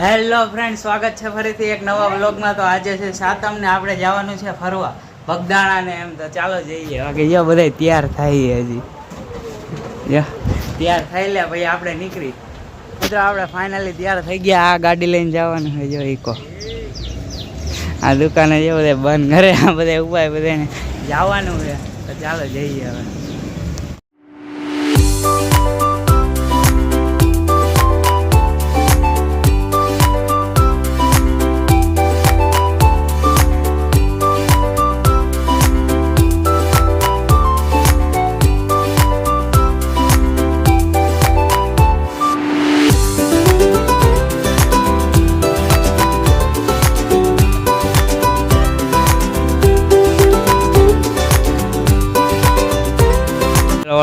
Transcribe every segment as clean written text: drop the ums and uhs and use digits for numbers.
Hello friend, સ્વાગત છે ફરીથી એક નવા વ્લોગમાં। તો આજે છે સાતમ ને આપણે જવાનું છે ફરવા બગદાણા ને એમ। તો ચાલો જઈએ। બાકી જો બધા તૈયાર થાય હજી તૈયાર થઈ લે ભાઈ આપણે નીકળી। મિત્રો આપણે ફાઇનલી તૈયાર થઈ ગયા। આ ગાડી લઈને જવાનું છે। જો ઈકો આ દુકાને જો બધા બંધ કરે, આ બધા ઉપાય બધાને જવાનું છે। તો ચાલો જઈએ હવે।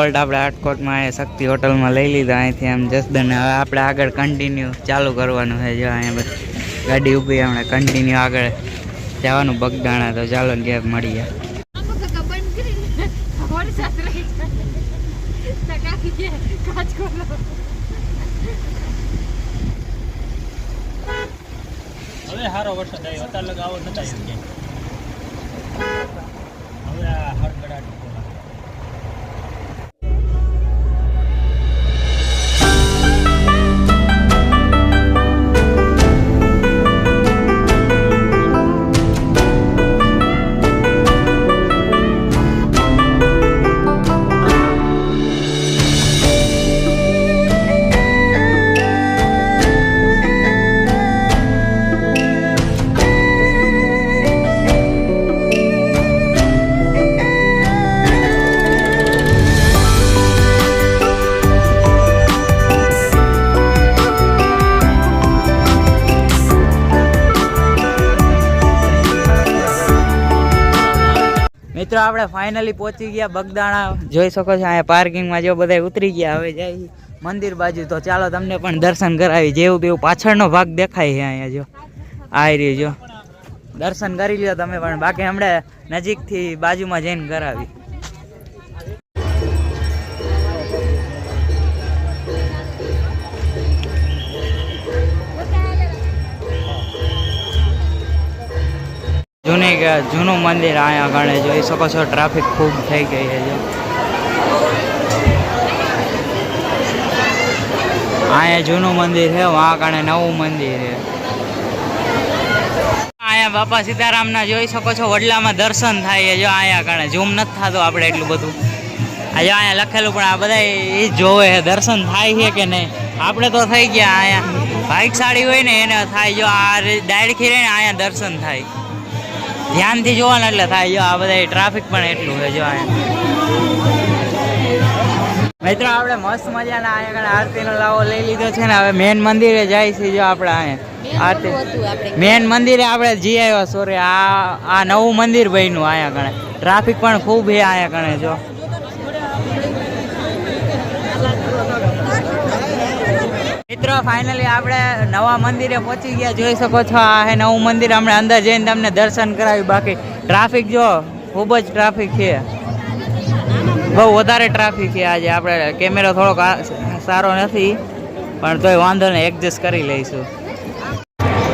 ઓલ્ડ આપણે રાજકોટમાં એ શક્તિ હોટલમાં લઈ લીધા અહીંથી આમ જસદન। હવે આપણે આગળ કન્ટિન્યુ ચાલુ કરવાનું છે। જો અહીંયા બધી ગાડી ઊભી, આપણે કન્ટિન્યુ આગળ જવાનું બગદાણા। તો ચાલો ત્યાં મળીએ। હવે સારો વરસાદ આવ્યો, અત્યારે લગાવો નતા હવે આ હળગડાટ મિત્રો આપણે ફાઇનલી પહોંચી ગયા બગદાણા। જોઈ શકો છો અહીંયા પાર્કિંગમાં જો બધા ઉતરી ગયા। હવે જાય મંદિર બાજુ। તો ચાલો તમને પણ દર્શન કરાવી। જેવું તેવું પાછળનો ભાગ દેખાય છે અહીંયા જો આ રહ્યું। જો દર્શન કરી લ્યો તમે પણ, બાકી હમણાં નજીકથી બાજુમાં જઈને કરાવી। જૂનું મંદિર અહીંયા આગળ જોઈ શકો છો। ટ્રાફિક ખૂબ થઈ ગઈ છે। જો અહીંયા જૂનું મંદિર છે, વहाँ આગળ નવું મંદિર છે। અહીંયા બાપા સીતારામના જોઈ શકો છો વડલામાં દર્શન થાય છે। જો અહીંયા આગળ ઝૂમ નથી થતો આપણે એટલું બધું। આજે અહીંયા લખેલું પણ આ બધા એ જોવે છે દર્શન થાય છે કે નહીં। આપણે તો થઈ ગયા। અહીંયા ભાઈકશાળી હોય ને એને થાય। જો આ ડાયરેક્ટ રહીને અહીંયા દર્શન થાય, ધ્યાનથી જોવાનું એટલે થાય। જો આ બધા ટ્રાફિક પણ એટલું છે। જો મિત્રો આપણે મસ્ત મજાના અહીંયા આરતીનો લાવો લઈ લીધો છે ને હવે મેન મંદિરે જાય છે। જો આપણે અહીંયા આરતી મેન મંદિરે આપણે જઈ આવ્યા। સોરી, આ નવું મંદિર બન્યું અહીંયા કણે। ટ્રાફિક પણ ખૂબ છે અહીંયા કણે। જો મિત્રો ફાઇનલી આપણે નવા મંદિરે પહોંચી ગયા। જોઈ શકો છો આ હે નવું મંદિર। આપણે અંદર જઈને તમને દર્શન કરાવ્યું। બાકી ટ્રાફિક જો ખૂબ જ ટ્રાફિક છે, બહુ વધારે ટ્રાફિક છે આજે। આપણે કેમેરો થોડોક સારો નથી પણ તોય વાંધો નહીં, એડજસ્ટ કરી લઈશું।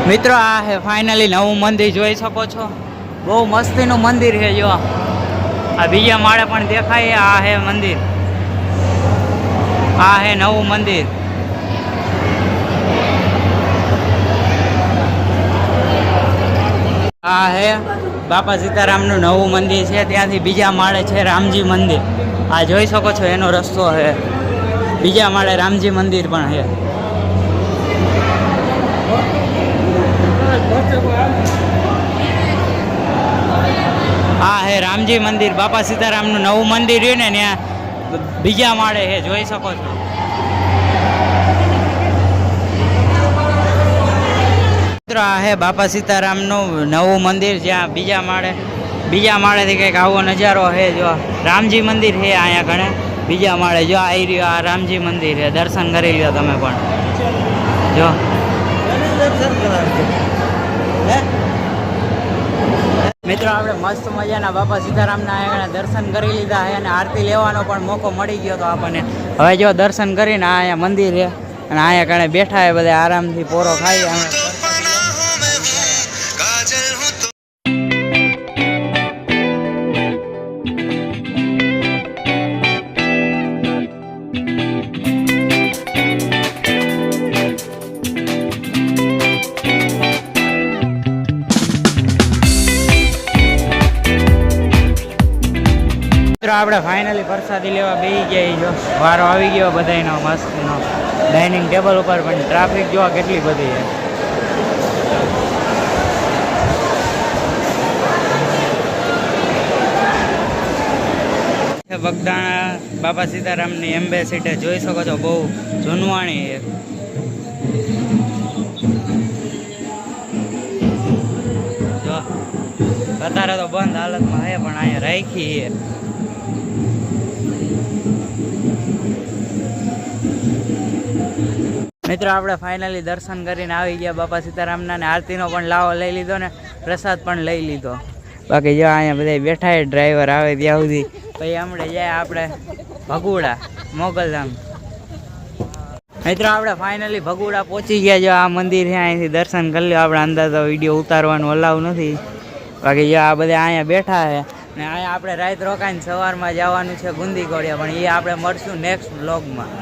મિત્રો આ હે ફાઇનલી નવું મંદિર જોઈ શકો છો। બહુ મસ્તીનું મંદિર છે। જો આ બીજા માળે પણ દેખાય। આ હે મંદિર, આ હે નવું મંદિર। આ હે બાપા સીતારામનું નવું મંદિર છે। ત્યાંથી બીજા માળે છે રામજી મંદિર। આ જોઈ શકો છો એનો રસ્તો છે। બીજા માળે રામજી મંદિર પણ છે। આ હે રામજી મંદિર। બાપા સીતારામનું નવું મંદિર રહ્યું ને ત્યાં બીજા માળે છે, જોઈ શકો છો। આ હે બાપા સીતારામનું નવું મંદિર, જ્યાં બીજા માળેથી કંઈક આવો નજારો છે। જો રામજી મંદિર છે અહીંયા ઘણે બીજા માળે। જો આવી રહ્યો આ રામજી મંદિર છે, દર્શન કરી લ્યો તમે પણ। જો મિત્રો આપણે મસ્ત મજાના બાપા સીતારામના અહીંયા દર્શન કરી લીધા છે અને આરતી લેવાનો પણ મોકો મળી ગયો તો આપણને। હવે જો દર્શન કરીને અહીંયા મંદિર છે, અને અહીંયા કણે બેઠા એ બધા આરામથી પોરો ખાઈ અમે આપણે ફાઇનલી પ્રસાદી લેવા બેસી ગયા જો વારો આવી ગયો બધાનો મસ્તનો ડાઇનિંગ ટેબલ ઉપર પણ ટ્રાફિક જોવા કેટલી બધી છે બગદાણા બાપા સીતારામની એમ્બેસીડર જોઈ શકો છો બહુ જૂનવાણી છે જો અત્યારે તો બંધ હાલતમાં છે પણ અહીંયા રાખી છે મિત્રો આપણે ફાઇનલી દર્શન કરીને આવી ગયા બાપા સીતારામના ને આરતીનો પણ લાવો લઈ લીધો ને પ્રસાદ પણ લઈ લીધો બાકી જો અહીંયા બધા બેઠા ડ્રાઈવર આવે ત્યાં સુધી પછી હમણાં જાય આપણે ભગુડા મોગલધામ મિત્રો આપણે ફાઇનલી ભગુડા પહોંચી ગયા જો આ મંદિર છે અહીંથી દર્શન કરી લ્યો આપણે અંદર તો વિડીયો ઉતારવાનું અલાવ નથી બાકી જો આ બધા અહીંયા બેઠા છે ને અહીંયા આપણે રાત રોકાઈને સવારમાં જવાનું છે ગુંદી કોડિયા પણ એ આપણે મળશું નેક્સ્ટ વ્લોગમાં